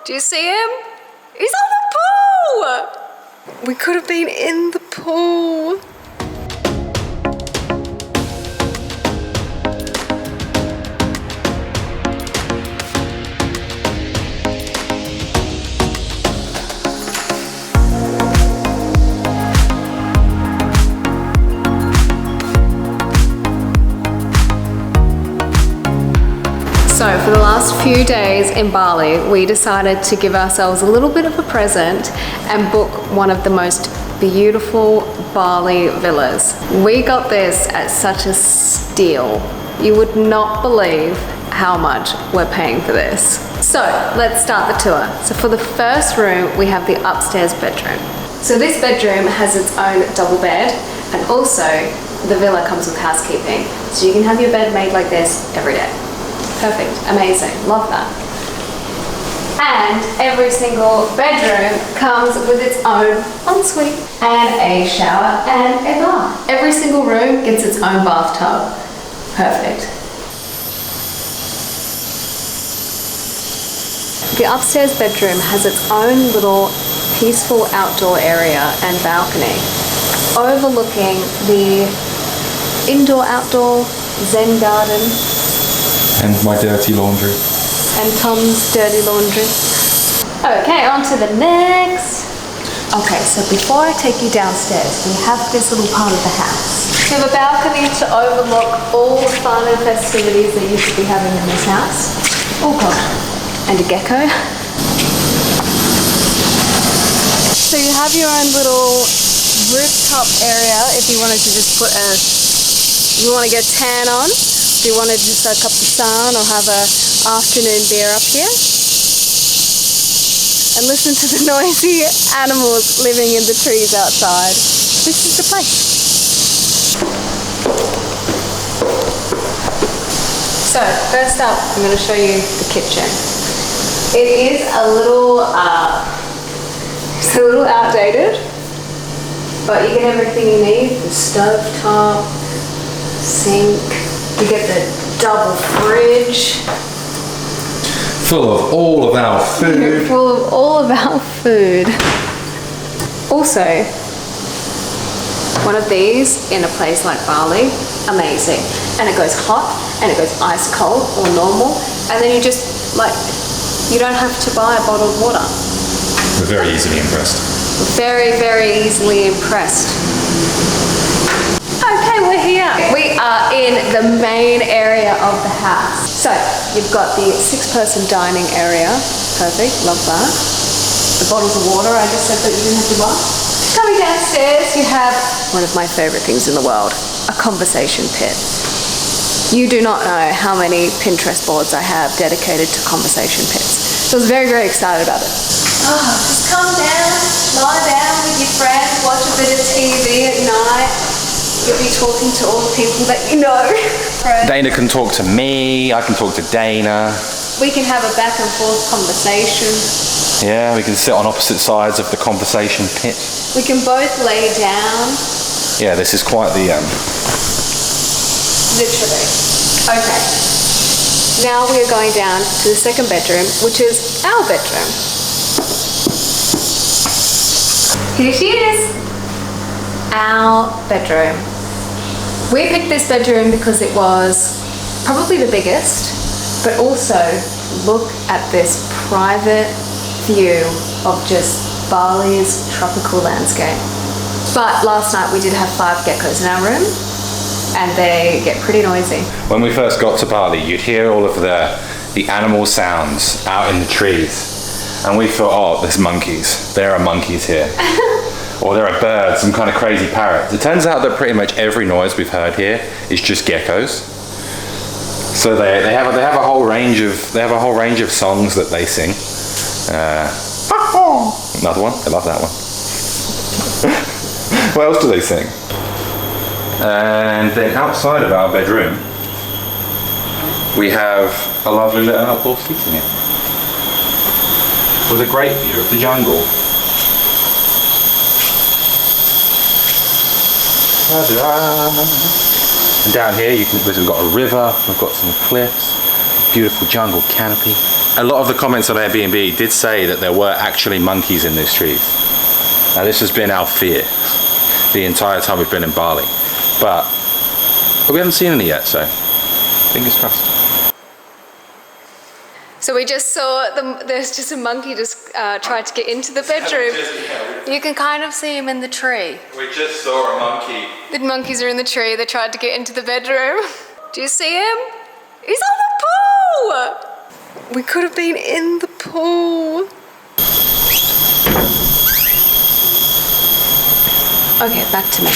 Do you see him? He's on the pool! We could have been in the pool. So for the last few days in Bali, we decided to give ourselves a little bit of a present and book one of the most beautiful Bali villas. We got this at such a steal. You would not believe how much we're paying for this. So let's start the tour. So for the first room, we have the upstairs bedroom. So this bedroom has its own double bed, and also the villa comes with housekeeping. So you can have your bed made like this every day. Perfect, amazing, love that. And every single bedroom comes with its own ensuite and a shower and a bath. Every single room gets its own bathtub. Perfect. The upstairs bedroom has its own little peaceful outdoor area and balcony overlooking the indoor-outdoor Zen garden. And my dirty laundry. And Tom's dirty laundry. Okay, on to the next. Okay, so before I take you downstairs, we have this little part of the house. We have a balcony to overlook all the fun and festivities that you should be having in this house. Oh God, and a gecko. So you have your own little rooftop area if you wanted to just put you want to get tan on. If you wanted to soak up the sun or have an afternoon beer up here and listen to the noisy animals living in the trees outside, this is the place. So first up, I'm going to show you the kitchen. It is a little outdated, but you get everything you need: the stove top, sink. You get the double fridge. Full of all of our food. Full of all of our food. Also, one of these in a place like Bali, amazing. And it goes hot, and it goes ice cold or normal. And then you just, you don't have to buy bottled water. We're very easily impressed. Very, very easily impressed. Okay, we're here. We are in the main area of the house. So you've got the 6-person dining area. Perfect, love that. The bottles of water I just said that you didn't have to buy. Coming downstairs, you have one of my favorite things in the world, a conversation pit. You do not know how many Pinterest boards I have dedicated to conversation pits. So I was very, very excited about it. Oh, just come down, lie down with your friends, watch a bit of TV at night. You'll be talking to all the people that you know. Dana can talk to me, I can talk to Dana. We can have a back and forth conversation. Yeah, we can sit on opposite sides of the conversation pit. We can both lay down. Yeah, this is quite the... Literally. Okay. Now we are going down to the second bedroom, which is our bedroom. Here she is. Our bedroom. We picked this bedroom because it was probably the biggest, but also look at this private view of just Bali's tropical landscape. But last night we did have 5 geckos in our room, and they get pretty noisy. When we first got to Bali, you'd hear all of the animal sounds out in the trees, and we thought, oh, there's monkeys. There are monkeys here. Or there are birds, some kind of crazy parrots. It turns out that pretty much every noise we've heard here is just geckos. So they have a whole range of songs that they sing. Another one. I love that one. What else do they sing? And then outside of our bedroom, we have a lovely little outdoor seating here with a great view of the jungle. And down here we've got a river, we've got some cliffs, beautiful jungle canopy. A lot of the comments on Airbnb did say that there were actually monkeys in this tree. Now this has been our fear the entire time we've been in Bali, but we haven't seen any yet, so fingers crossed. So we just saw there's just a monkey just tried to get into the bedroom. You can kind of see him in the tree. We just saw a monkey. The monkeys are in the tree. They tried to get into the bedroom. Do you see him? He's on the pool! We could have been in the pool. Okay, back to me.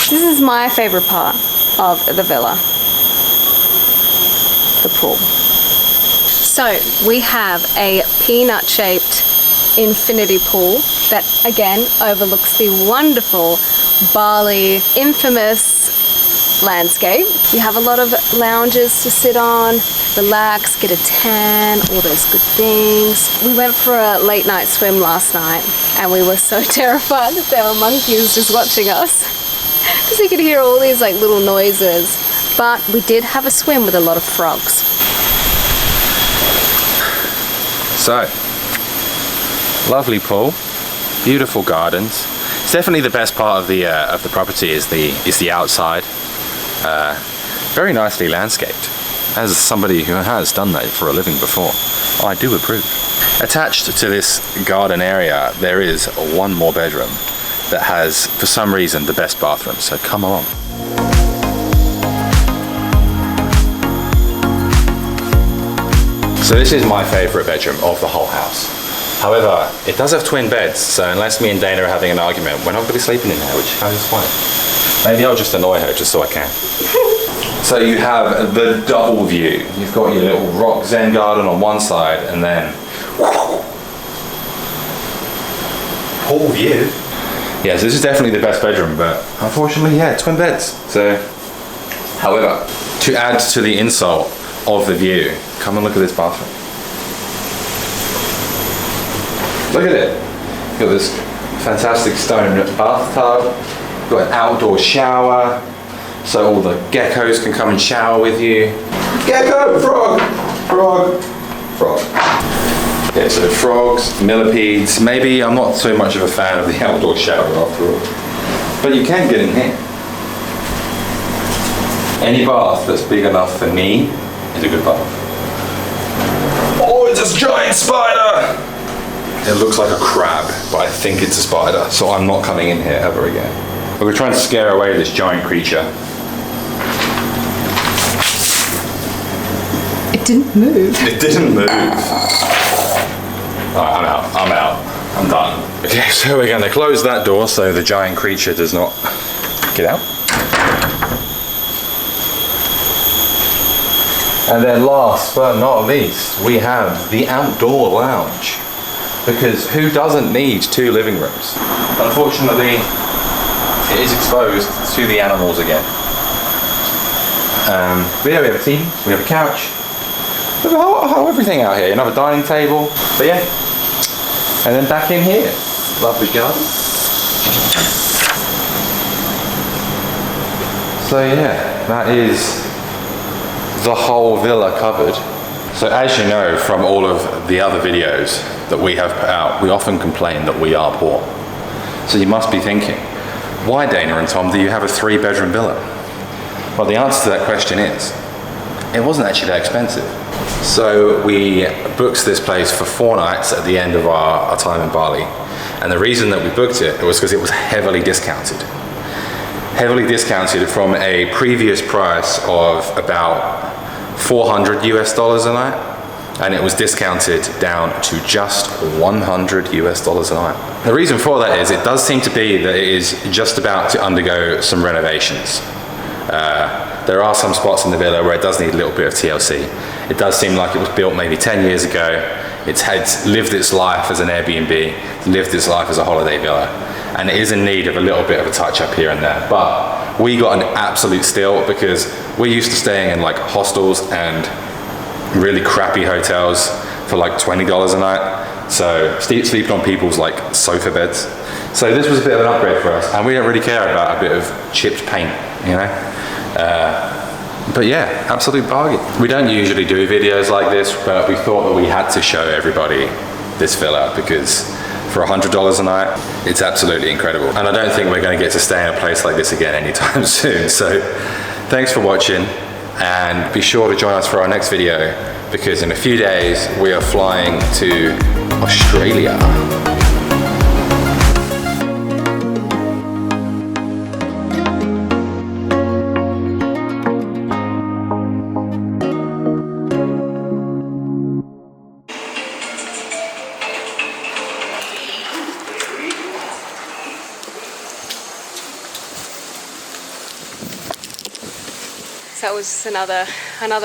This is my favorite part of the villa. The pool. So we have a peanut-shaped infinity pool that again overlooks the wonderful Bali infamous landscape. You have a lot of lounges to sit on, relax, get a tan, all those good things. We went for a late night swim last night and we were so terrified that there were monkeys just watching us because we could hear all these like little noises. But we did have a swim with a lot of frogs. So, lovely pool, beautiful gardens. It's definitely the best part of the property is the outside. Very nicely landscaped. As somebody who has done that for a living before, I do approve. Attached to this garden area, there is one more bedroom that has, for some reason, the best bathroom. So come along. So this is my favourite bedroom of the whole house. However, it does have twin beds, so unless me and Dana are having an argument, we're not going to be sleeping in there, which is kind of disappointing. Maybe I'll just annoy her just so I can. So you have the double view. You've got your little rock zen garden on one side, and then pool view. Yeah, so this is definitely the best bedroom, but unfortunately, yeah, twin beds. So, however, to add to the insult of the view, come and look at this bathroom. Look at it. You've got this fantastic stone bathtub, you've got an outdoor shower, so all the geckos can come and shower with you. Gecko, frog, frog, frog. Yeah, so frogs, millipedes. Maybe I'm not so much of a fan of the outdoor shower after all, but you can get in here. Any bath that's big enough for me is a good bath. Oh, it's a giant spider! It looks like a crab, but I think it's a spider, so I'm not coming in here ever again. But we're trying to scare away this giant creature. It didn't move. It didn't move. Alright, I'm out. I'm done. Okay, so we're gonna close that door so the giant creature does not get out. And then last but not least, we have the outdoor lounge. Because who doesn't need two living rooms? Unfortunately, it is exposed to the animals again. But yeah, we have a TV, we have a couch, we have whole everything out here. Another dining table, but yeah. And then back in here, lovely garden. So yeah, that is the whole villa covered. So as you know from all of the other videos that we have put out, we often complain that we are poor. So you must be thinking, why, Dana and Tom, do you have a 3-bedroom villa? Well, the answer to that question is, it wasn't actually that expensive. So we booked this place for 4 nights at the end of our time in Bali. And the reason that we booked it was because it was heavily discounted. Heavily discounted from a previous price of about $400 US a night. And it was discounted down to just $100 US a night. The reason for that is it does seem to be that it is just about to undergo some renovations. There are some spots in the villa where it does need a little bit of TLC. It does seem like it was built maybe 10 years ago. It's lived its life as an Airbnb, it's lived its life as a holiday villa, and it is in need of a little bit of a touch up here and there. But we got an absolute steal because we're used to staying in like hostels and really crappy hotels for like $20 a night. So sleeping on people's like sofa beds. So this was a bit of an upgrade for us, and we don't really care about a bit of chipped paint, you know? But yeah, absolute bargain. We don't usually do videos like this, but we thought that we had to show everybody this villa because for $100 a night, it's absolutely incredible. And I don't think we're going to get to stay in a place like this again anytime soon. So thanks for watching, and be sure to join us for our next video because in a few days we are flying to Australia. So it was just another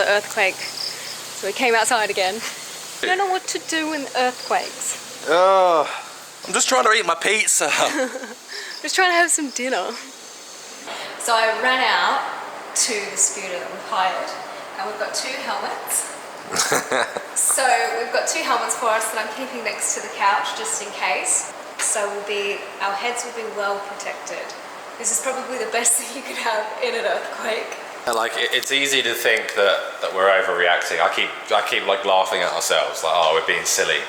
earthquake. So we came outside again. I don't know what to do in earthquakes. I'm just trying to eat my pizza. Just trying to have some dinner. So I ran out to the scooter that we've hired, and we've got 2 helmets. So we've got 2 helmets for us that I'm keeping next to the couch just in case. So our heads will be well protected. This is probably the best thing you could have in an earthquake. Like it's easy to think that we're overreacting. I keep like laughing at ourselves, like, oh, we're being silly.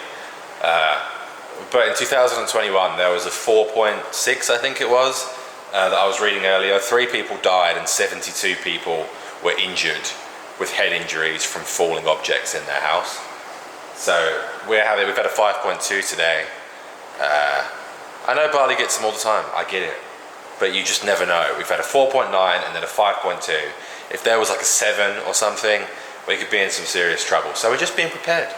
But in 2021 there was a 4.6, I think it was, that I was reading earlier. 3 people died and 72 people were injured with head injuries from falling objects in their house. So we've had a 5.2 today. I know Bali gets them all the time, I get it. But you just never know. We've had a 4.9 and then a 5.2. If there was like a 7 or something, we could be in some serious trouble. So we're just being prepared.